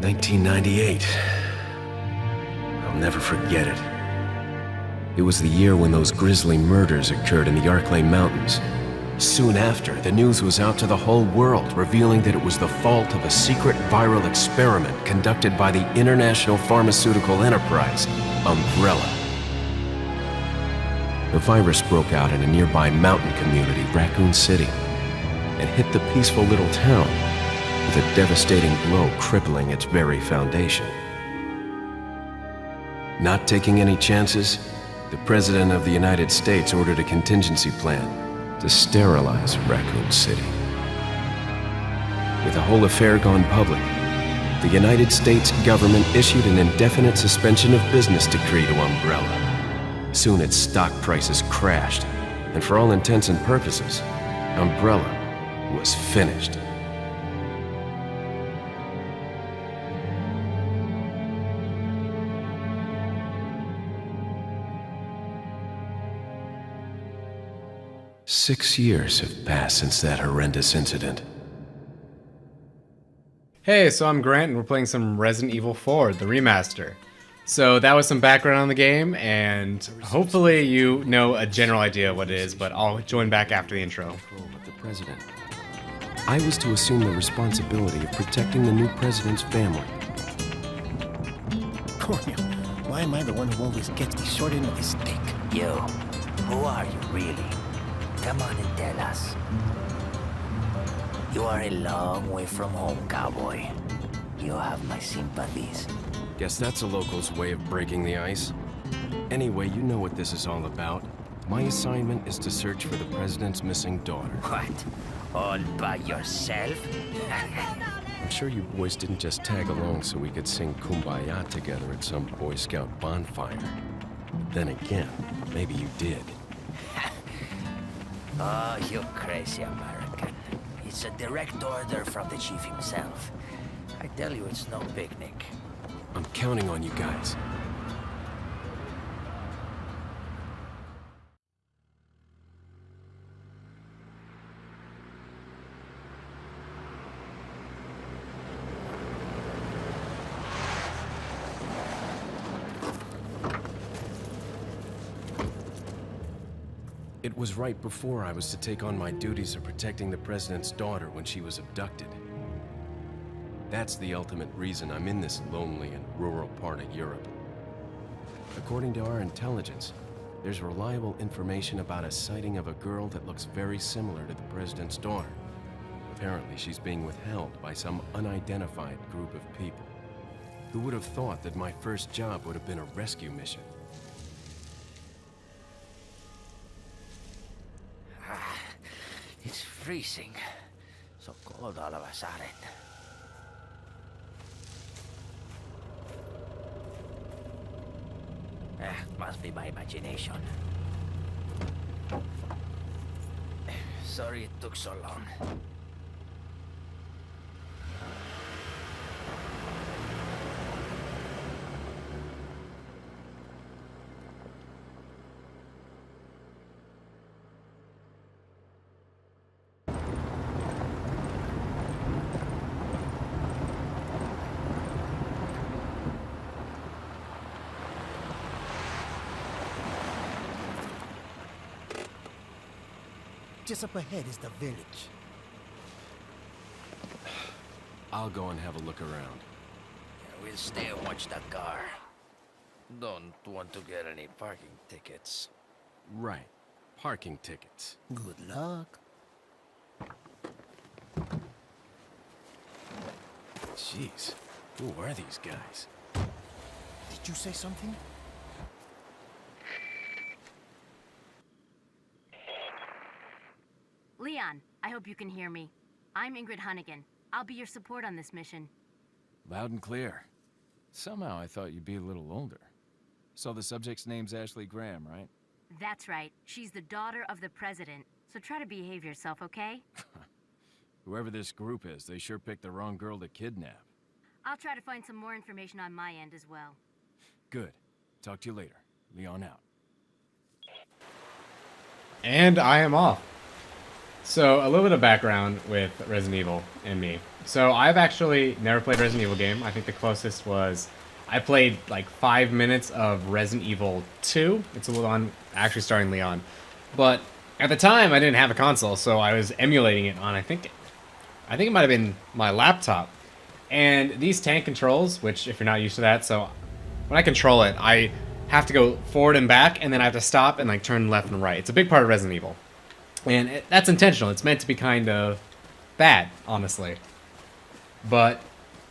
1998. I'll never forget it. It was the year when those grisly murders occurred in the Arklay Mountains. Soon after, the news was out to the whole world, revealing that it was the fault of a secret viral experiment conducted by the international pharmaceutical enterprise, Umbrella. The virus broke out in a nearby mountain community, Raccoon City, and hit the peaceful little town with a devastating blow crippling its very foundation. Not taking any chances, the President of the United States ordered a contingency plan to sterilize Raccoon City. With the whole affair gone public, the United States government issued an indefinite suspension of business decree to Umbrella. Soon its stock prices crashed, and for all intents and purposes, Umbrella was finished. Six years have passed since that horrendous incident. Hey, so I'm Grant, and we're playing some Resident Evil 4, the remaster. So that was some background on the game, and hopefully you know a general idea of what it is, but I'll join back after the intro. Of the president. I was to assume the responsibility of protecting the new president's family. Coño, why am I the one who always gets the short end of the stick? You, who are you really? Come on and tell us. You are a long way from home, cowboy. You have my sympathies. Guess that's a local's way of breaking the ice. Anyway, you know what this is all about. My assignment is to search for the president's missing daughter. What? All by yourself? I'm sure you boys didn't just tag along so we could sing Kumbaya together at some Boy Scout bonfire. But then again, maybe you did. Oh, you crazy American. It's a direct order from the chief himself. I tell you, it's no picnic. I'm counting on you guys. It was right before I was to take on my duties of protecting the president's daughter when she was abducted. That's the ultimate reason I'm in this lonely and rural part of Europe. According to our intelligence, there's reliable information about a sighting of a girl that looks very similar to the president's daughter. Apparently, she's being withheld by some unidentified group of people. Who would have thought that my first job would have been a rescue mission? It's freezing. So cold all of a sudden. Must be my imagination. Sorry it took so long. Just up ahead is the village. I'll go and have a look around. Yeah, we'll stay and watch that car. Don't want to get any parking tickets. Right. Parking tickets. Good luck. Jeez. Who are these guys? Did you say something? Leon, I hope you can hear me. I'm Ingrid Hunnigan. I'll be your support on this mission. Loud and clear. Somehow I thought you'd be a little older. So the subject's name's Ashley Graham, right? That's right. She's the daughter of the president. So try to behave yourself, okay? Whoever this group is, they sure picked the wrong girl to kidnap. I'll try to find some more information on my end as well. Good. Talk to you later. Leon out. And I am off. So, a little bit of background with Resident Evil and me. So, I've actually never played a Resident Evil game. I think the closest was I played like 5 minutes of Resident Evil 2. It's a little on actually starring Leon. But at the time, I didn't have a console, so I was emulating it on, I think it might have been my laptop. And these tank controls, which if you're not used to that, so when I control it, I have to go forward and back, and then I have to stop and like turn left and right. It's a big part of Resident Evil. And that's intentional. It's meant to be kind of bad, honestly. But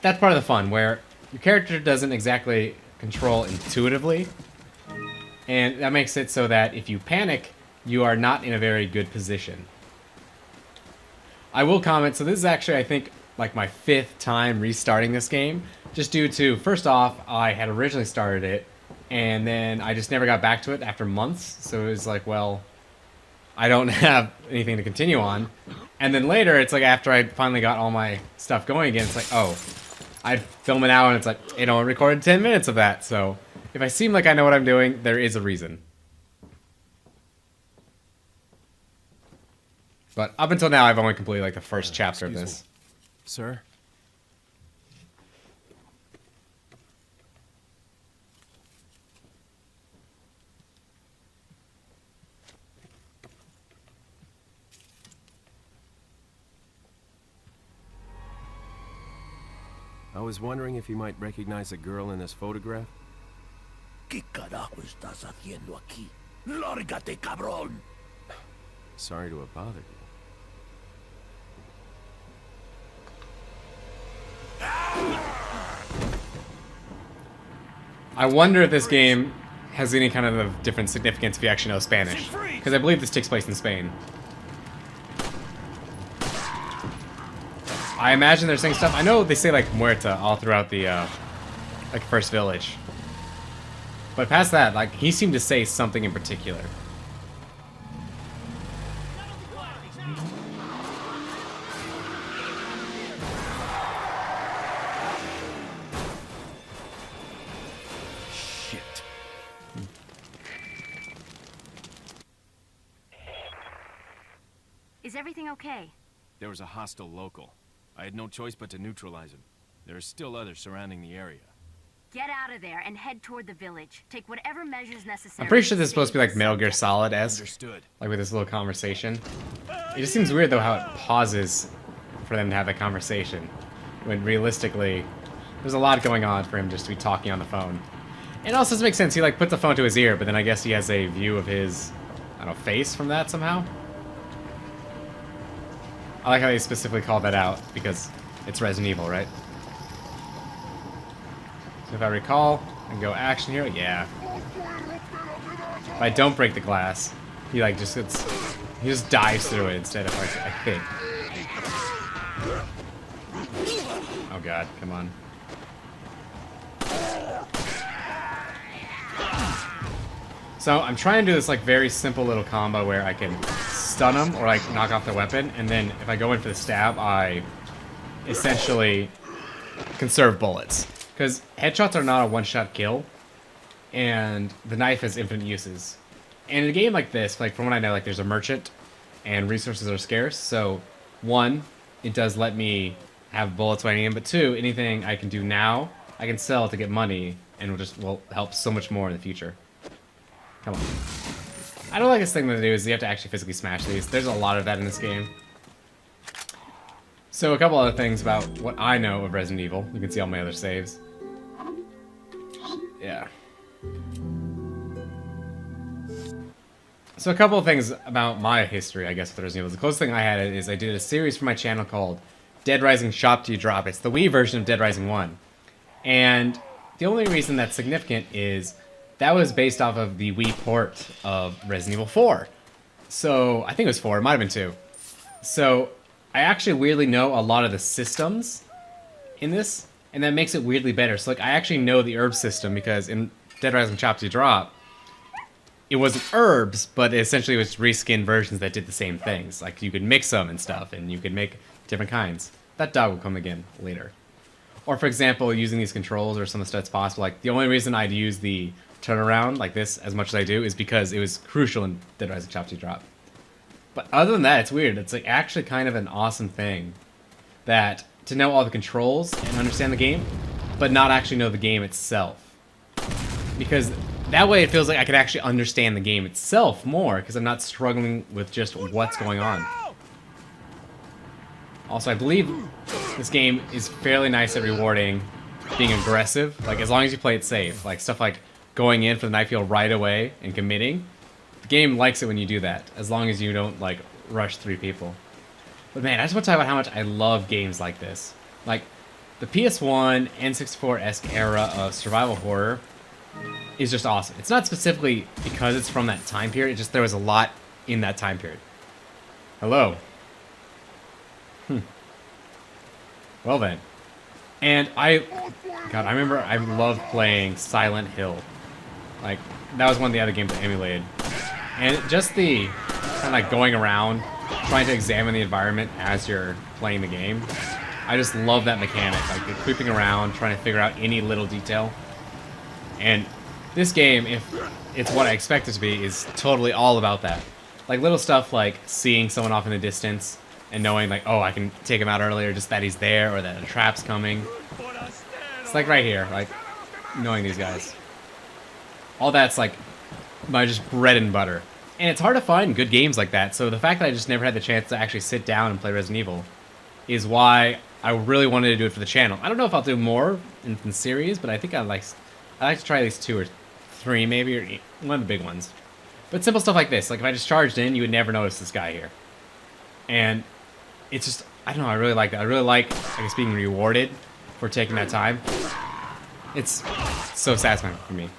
that's part of the fun, where your character doesn't exactly control intuitively. And that makes it so that if you panic, you are not in a very good position. I will comment, so this is actually, I think, like my 5th time restarting this game. Just due to, first off, I had originally started it, and then I just never got back to it after months. So it was like, well, I don't have anything to continue on. And then later, it's like after I finally got all my stuff going again, it's like, oh, I'd film it out and it's like, you know, I recorded 10 minutes of that. So if I seem like I know what I'm doing, there is a reason. But up until now, I've only completed like the first chapter of this. Sir? I was wondering if you might recognize the girl in this photograph. ¿Qué carajo estás haciendo aquí? Lárgate, cabrón! Sorry to have bothered you. I wonder if this game has any kind of different significance if you actually know Spanish. Because I believe this takes place in Spain. I imagine they're saying stuff. I know they say like muerta all throughout the like first village. But past that, like he seemed to say something in particular. Shit. Is everything okay? There was a hostile local. I had no choice but to neutralize him. There are still others surrounding the area. Get out of there and head toward the village. Take whatever measures necessary. I'm pretty sure this is supposed to be like Metal Gear Solid-esque. Understood. Like with this little conversation. It just seems weird though how it pauses for them to have a conversation. When realistically, there's a lot going on for him just to be talking on the phone. It also doesn't make sense. He like puts the phone to his ear, but then I guess he has a view of his, I don't know, face from that somehow. I like how they specifically call that out, because it's Resident Evil, right? So if I recall, I can go action here, yeah. If I don't break the glass, he like just gets, he just dives through it instead of, like, I think. Oh god, come on. So I'm trying to do this like very simple little combo where I can stun them or like knock off their weapon, and then if I go in for the stab, I essentially conserve bullets. Because headshots are not a one-shot kill, and the knife has infinite uses. And in a game like this, like from what I know, like there's a merchant, and resources are scarce. So one, it does let me have bullets when I need them, but two, anything I can do now, I can sell to get money, and will help so much more in the future. Come on. I don't like this thing to do is you have to actually physically smash these. There's a lot of that in this game. So a couple other things about what I know of Resident Evil. You can see all my other saves. Yeah. So a couple of things about my history, I guess, with Resident Evil. The closest thing I had is I did a series for my channel called Dead Rising Shop to You Drop. It's the Wii version of Dead Rising 1. And the only reason that's significant is that was based off of the Wii port of Resident Evil 4. So, I think it was 4, it might have been 2. So, I actually weirdly know a lot of the systems in this, and that makes it weirdly better. So, like, I actually know the herb system because in Dead Rising Chop to Drop, it wasn't herbs, but essentially it was reskin versions that did the same things. Like, you could mix them and stuff, and you could make different kinds. That dog will come again later. Or, for example, using these controls or some of the stuff that's possible. Like, the only reason I'd use the turnaround like this as much as I do is because it was crucial in Dead Rising Chop to Drop. But other than that, it's weird. It's like actually kind of an awesome thing that to know all the controls and understand the game, but not actually know the game itself. Because that way it feels like I could actually understand the game itself more, because I'm not struggling with just what's going on. Also, I believe this game is fairly nice at rewarding being aggressive, like as long as you play it safe. Like stuff like going in for the knife heel right away and committing. The game likes it when you do that, as long as you don't like rush 3 people. But man, I just want to talk about how much I love games like this. Like the PS1 N64-esque era of survival horror is just awesome. It's not specifically because it's from that time period, it's just there was a lot in that time period. Hello. Well then. And God, I remember I loved playing Silent Hill. Like, that was one of the other games I emulated. And just the kind of like going around, trying to examine the environment as you're playing the game. I just love that mechanic. Like, you're creeping around, trying to figure out any little detail. And this game, if it's what I expect it to be, is totally all about that. Like, little stuff like seeing someone off in the distance, and knowing, like, oh, I can take him out earlier, just that he's there, or that a trap's coming. It's like right here, like, knowing these guys. All that's, like, my just bread and butter. And it's hard to find good games like that, so the fact that I just never had the chance to actually sit down and play Resident Evil is why I really wanted to do it for the channel. I don't know if I'll do more in the series, but I think I'd like to try at least 2 or 3, maybe, or one of the big ones. But simple stuff like this, like if I just charged in, you would never notice this guy here. And it's just, I don't know, I really like that. I really like, I guess, being rewarded for taking that time. It's so satisfying for me.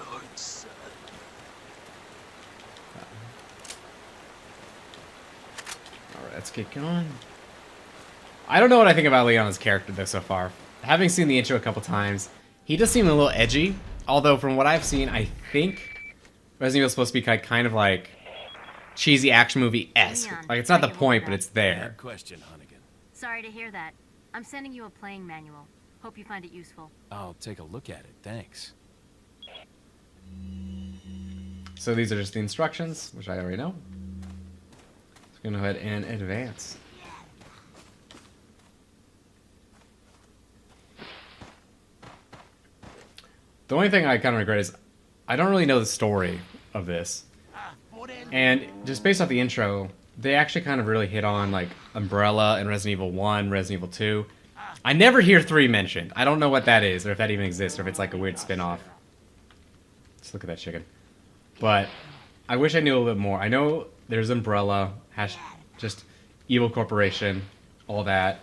Alright, let's get going. I don't know what I think about Leon's character, though, so far. Having seen the intro a couple times, he does seem a little edgy. Although, from what I've seen, I think Resident Evil is supposed to be kind of like cheesy action movie-esque. Like, it's not the point, but it's there. Bad question, Hunnigan. Sorry to hear that. I'm sending you a playing manual. Hope you find it useful. I'll take a look at it, thanks. So these are just the instructions, which I already know. Let's go ahead and advance. The only thing I kind of regret is I don't really know the story of this. And just based off the intro, they actually kind of really hit on like Umbrella and Resident Evil 1, Resident Evil 2. I never hear 3 mentioned. I don't know what that is, or if that even exists, or if it's like a weird spin-off. Let's look at that chicken. But I wish I knew a little bit more. I know there's Umbrella, just Evil Corporation, all that.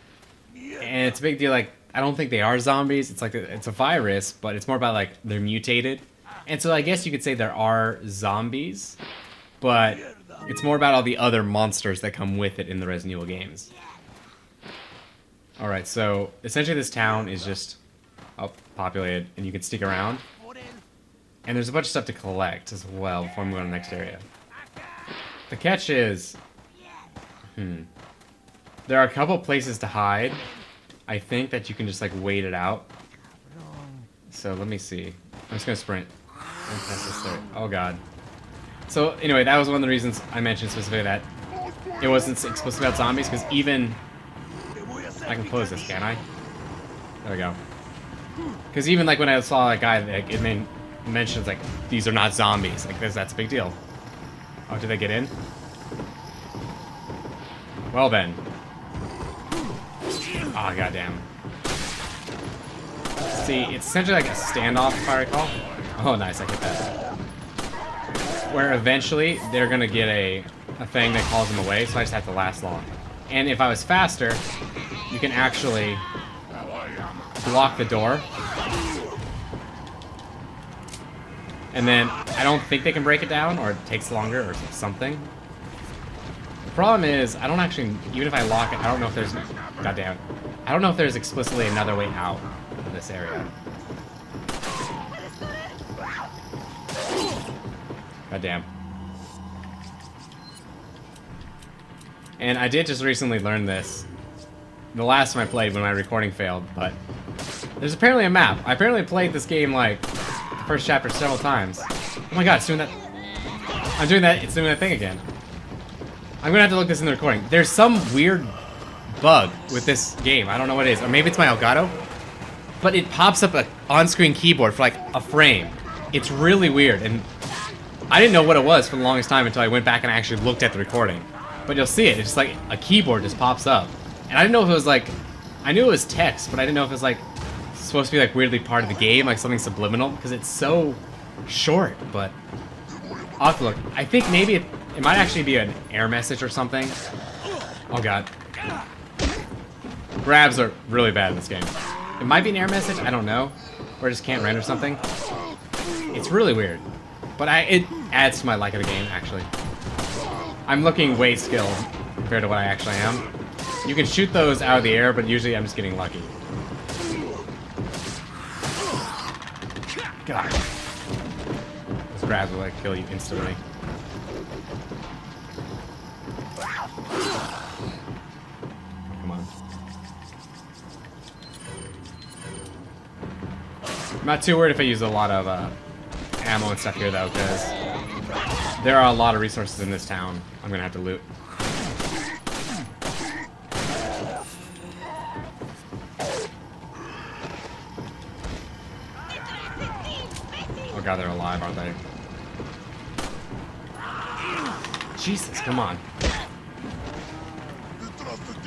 And it's a big deal, like, I don't think they are zombies. It's like it's a virus, but it's more about like they're mutated. And so I guess you could say there are zombies, but it's more about all the other monsters that come with it in the Resident Evil games. Alright, so essentially this town is just populated, and you can stick around. And there's a bunch of stuff to collect as well before we go to the next area. The catch is... there are a couple places to hide. I think that you can just like wait it out. So let me see. I'm just gonna sprint. Oh god. So anyway, that was one of the reasons I mentioned specifically that it wasn't explicit about zombies, because even I can close this, can't I? There we go. Because even like when I saw that guy, like, it mentions like these are not zombies. Like that's a big deal. Oh, did they get in? Well then. Oh, goddamn. See, it's essentially like a standoff, if I recall. Oh, nice, I hit that. Where eventually, they're gonna get a thing that calls them away, so I just have to last long. And if I was faster, you can actually block the door. And then, I don't think they can break it down, or it takes longer, or something. The problem is, I don't actually, even if I lock it, I don't know if there's, goddamn, I don't know if there's explicitly another way out of this area. Goddamn. And I did just recently learn this. The last time I played when my recording failed, but there's apparently a map. I apparently played this game like the first chapter several times. Oh my god, it's doing that. I'm doing that, it's doing that thing again. I'm gonna have to look this in the recording. There's some weird bug with this game. I don't know what it is. Or maybe it's my Elgato. But it pops up an on-screen keyboard for like a frame. It's really weird, and I didn't know what it was for the longest time until I went back and actually looked at the recording. But you'll see it. It's just like a keyboard just pops up. And I didn't know if it was like... I knew it was text, but I didn't know if it was like supposed to be like weirdly part of the game, like something subliminal, because it's so short. But I'll have to look. I think maybe it might actually be an error message or something. Oh god. Grabs are really bad in this game. It might be an error message, I don't know. Or I just can't render something. It's really weird. But it adds to my like of the game, actually. I'm looking way skilled compared to what I actually am. You can shoot those out of the air, but usually I'm just getting lucky. God. Those grabs will like kill you instantly. Come on. I'm not too worried if I use a lot of ammo and stuff here, though, because there are a lot of resources in this town I'm going to have to loot. Oh god, they're alive, aren't they? Jesus, come on.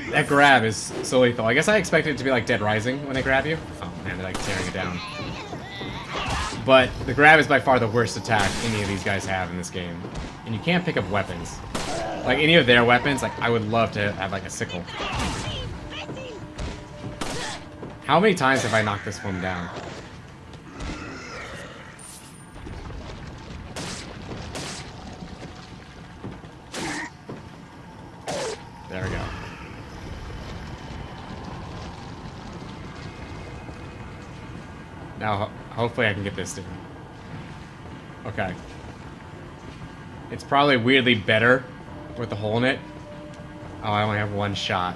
That grab is so lethal. I guess I expected it to be like Dead Rising when they grab you. Oh man, they're like tearing it down. But the grab is by far the worst attack any of these guys have in this game. And you can't pick up weapons. Like any of their weapons, like I would love to have like a sickle. How many times have I knocked this one down? There we go. Now, hopefully I can get this dude. Okay. It's probably weirdly better with the hole in it. Oh, I only have one shot.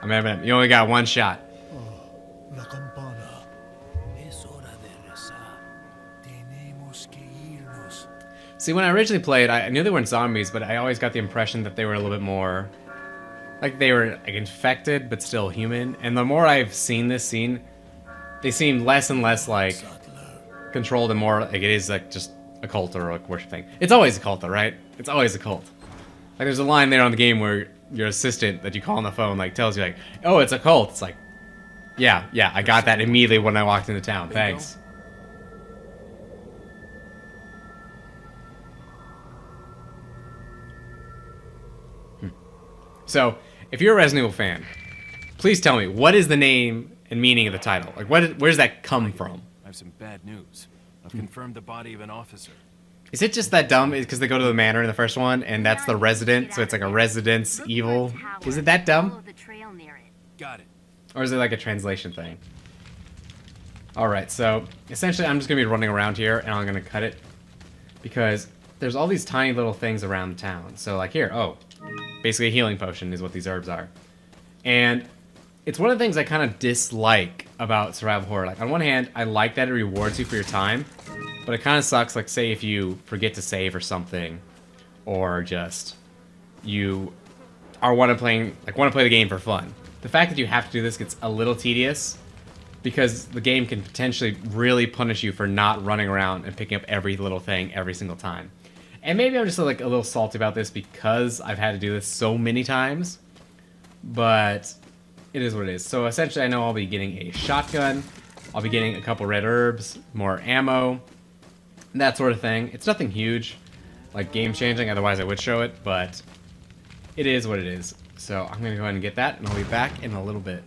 I'm evident. You only got one shot. La campana. Es hora de rezar. Tenemos que irnos. See, when I originally played, I knew they weren't zombies, but I always got the impression that they were a little bit more... like they were like infected, but still human. And the more I've seen this scene, they seem less and less like controlled and more like it is like just a cult or a worship thing. It's always a cult though, right? It's always a cult. Like there's a line there on the game where your assistant that you call on the phone like tells you like, oh, it's a cult. It's like, yeah, I got that immediately when I walked into town. Thanks. So, if you're a Resident Evil fan, please tell me, what is the name and meaning of the title? Like, where does that come from? I have some bad news. I've confirmed the body of an officer. Is it just that dumb? Because they go to the manor in the first one, and that's the resident, so it's like a residence evil. Is it that dumb? Got it. Or is it like a translation thing? Alright, so essentially I'm just going to be running around here, and I'm going to cut it. Because there's all these tiny little things around town. So like here, oh, basically a healing potion is what these herbs are. And it's one of the things I kind of dislike about survival horror. Like on one hand, I like that it rewards you for your time, but it kind of sucks, like say if you forget to save or something, or just you are want to play the game for fun. The fact that you have to do this gets a little tedious because the game can potentially really punish you for not running around and picking up every little thing every single time. And maybe I'm just like a little salty about this because I've had to do this so many times, but it is what it is. So essentially I know I'll be getting a shotgun, I'll be getting a couple red herbs, more ammo, that sort of thing. It's nothing huge, like game changing, otherwise I would show it, but it is what it is. So I'm going to go ahead and get that, and I'll be back in a little bit.